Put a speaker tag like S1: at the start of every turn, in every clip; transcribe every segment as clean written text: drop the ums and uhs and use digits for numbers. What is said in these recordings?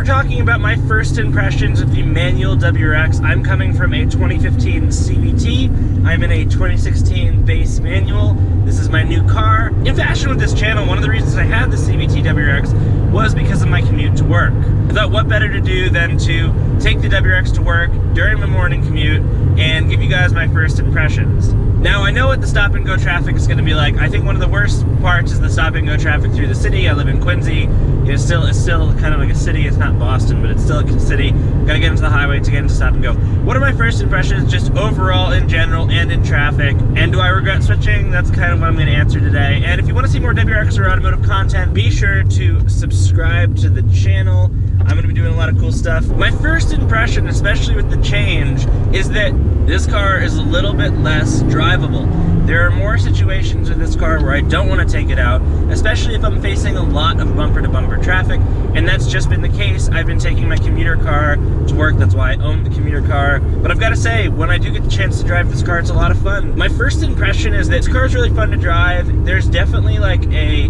S1: we're talking about my first impressions of the manual WRX. I'm coming from a 2015 CVT. I'm in a 2016 base manual. This is my new car. In fashion with this channel, one of the reasons I had the CVT WRX was because of my commute to work. I thought what better to do than to take the WRX to work during my morning commute and give you guys my first impressions. Now, I know what the stop and go traffic is going to be like. I think one of the worst parts is the stop and go traffic through the city. I live in Quincy. It's still kind of like a city. It's not Boston, but it's still a city. Gotta get into the highway to get into stop and go. What are my first impressions just overall in general and in traffic? And do I regret switching? That's kind of what I'm going to answer today. And if you want to see more WRX or automotive content, be sure to subscribe to the channel. I'm going to be doing a lot of cool stuff. My first impression, especially with the change, is that this car is a little bit less drivable. There are more situations with this car where I don't want to take it out, especially if I'm facing a lot of bumper-to-bumper traffic, and that's just been the case. I've been taking my commuter car to work. That's why I own the commuter car. But I've got to say, when I do get the chance to drive this car, it's a lot of fun. My first impression is that this car is really fun to drive. There's definitely like a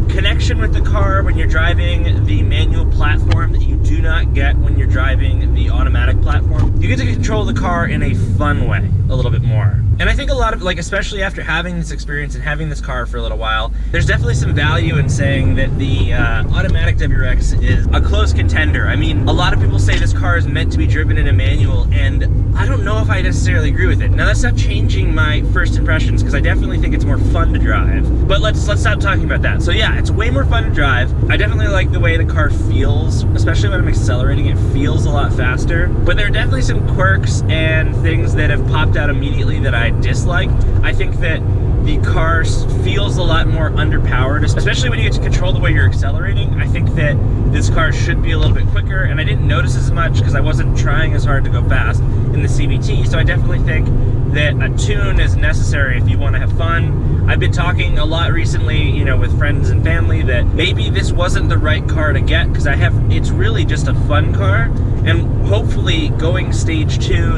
S1: connection with the car when you're driving the manual platform that you do not get when you're driving the automatic platform. You get to control the car in a fun way a little bit more. And I think a lot of, like, especially after having this experience and having this car for a little while, there's definitely some value in saying that the automatic WRX is a close contender. I mean, a lot of people say this car is meant to be driven in a manual, and I don't know if I necessarily agree with it. Now, that's not changing my first impressions, because I definitely think it's more fun to drive. But let's stop talking about that. So yeah, it's way more fun to drive. I definitely like the way the car feels, especially when I'm accelerating. It feels a lot faster. But there are definitely some quirks and things that have popped out immediately that I dislike. I think that the car feels a lot more underpowered, especially when you get to control the way you're accelerating. I think that this car should be a little bit quicker, and I didn't notice as much because I wasn't trying as hard to go fast in the CVT, so I definitely think that a tune is necessary if you want to have fun. I've been talking a lot recently, you know, with friends and family that maybe this wasn't the right car to get, because it's really just a fun car, and hopefully going stage 2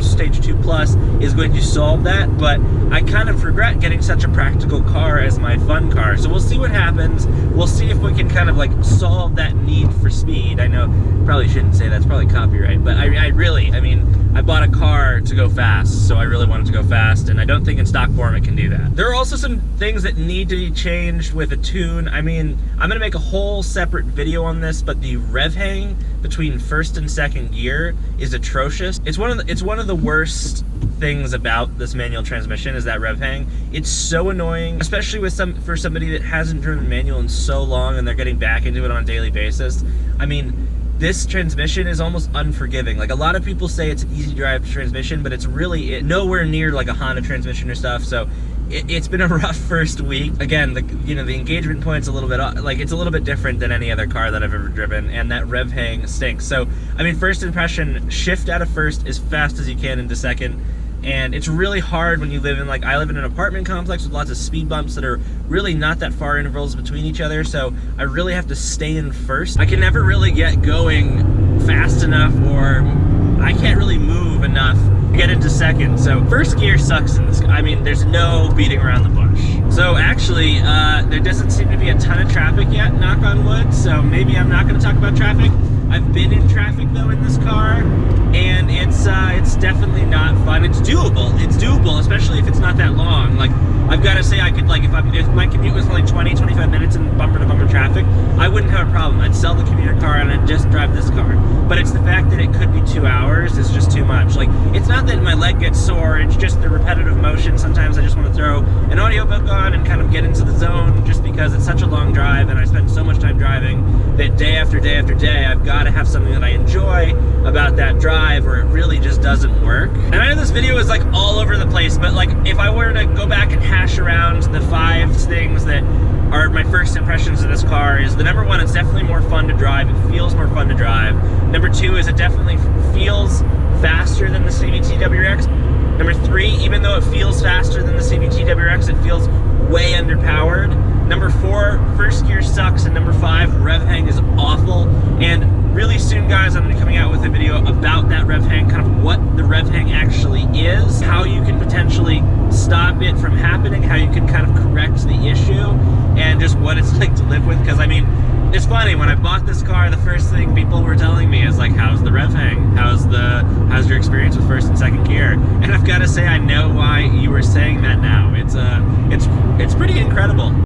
S1: plus is going to solve that. But I kind of regret getting such a practical car as my fun car, so we'll see what happens. We'll see if we can kind of like solve that need for speed. I know probably shouldn't say that's probably copyright, but I mean I bought a car to go fast, so I really wanted to go fast, and I don't think in stock form it can do that. There are also some things that need to be changed with a tune. I mean, I'm gonna make a whole separate video on this, but the rev hang between first and second gear is atrocious. It's one of the worst things about this manual transmission is that rev hang. It's so annoying, especially for somebody that hasn't driven manual in so long and they're getting back into it on a daily basis. I mean, this transmission is almost unforgiving. Like, a lot of people say it's an easy drive transmission, but it's really nowhere near like a Honda transmission or stuff. So it's been a rough first week. Again, the engagement point's a little bit, like, it's a little bit different than any other car that I've ever driven, and that rev hang stinks. So, I mean, first impression, shift out of first as fast as you can into second. And it's really hard when you live in, I live in an apartment complex with lots of speed bumps that are really not that far intervals between each other, so I really have to stay in first. I can never really get going fast enough, or I can't really move enough to get into second. So first gear sucks in this. I mean, there's no beating around the bush. So actually, there doesn't seem to be a ton of traffic yet, knock on wood, so maybe I'm not gonna talk about traffic. I've been in traffic though in this car, and it's definitely not fun. It's doable, especially if it's not that long. Like, I've got to say, I could, if my commute was only 20-25 minutes in bumper-to-bumper traffic, I wouldn't have a problem. I'd sell the commuter car and I'd just drive this car. But it's the fact that it could be 2 hours is just too much. Like, it's not that my leg gets sore, it's just the repetitive motion. Sometimes I just want to throw an audiobook on and kind of get into the zone, just because it's such a long drive and I spend so much time driving that day after day after day, I've got to have something that I enjoy about that drive, or it really just doesn't work. And I know this video is like all over the place, but like, if I were to go back and hash around the 5 things that are my first impressions of this car, is the number 1, it's definitely more fun to drive. It feels more fun to drive. Number 2 is it definitely feels faster than the CVT WRX. Number 3, even though it feels faster than the CVT WRX, it feels way underpowered. Number 4, first gear sucks. And number 5, rev hang is awful. And really soon, guys, I'm going to be coming out with a video about that rev hang, kind of what the rev hang actually is, how you can potentially stop it from happening, how you can kind of correct the issue, and just what it's like to live with. Because, I mean, it's funny, when I bought this car, the first thing people were telling me, experience with first and second gear. And I've got to say, I know why you were saying that now. It's pretty incredible.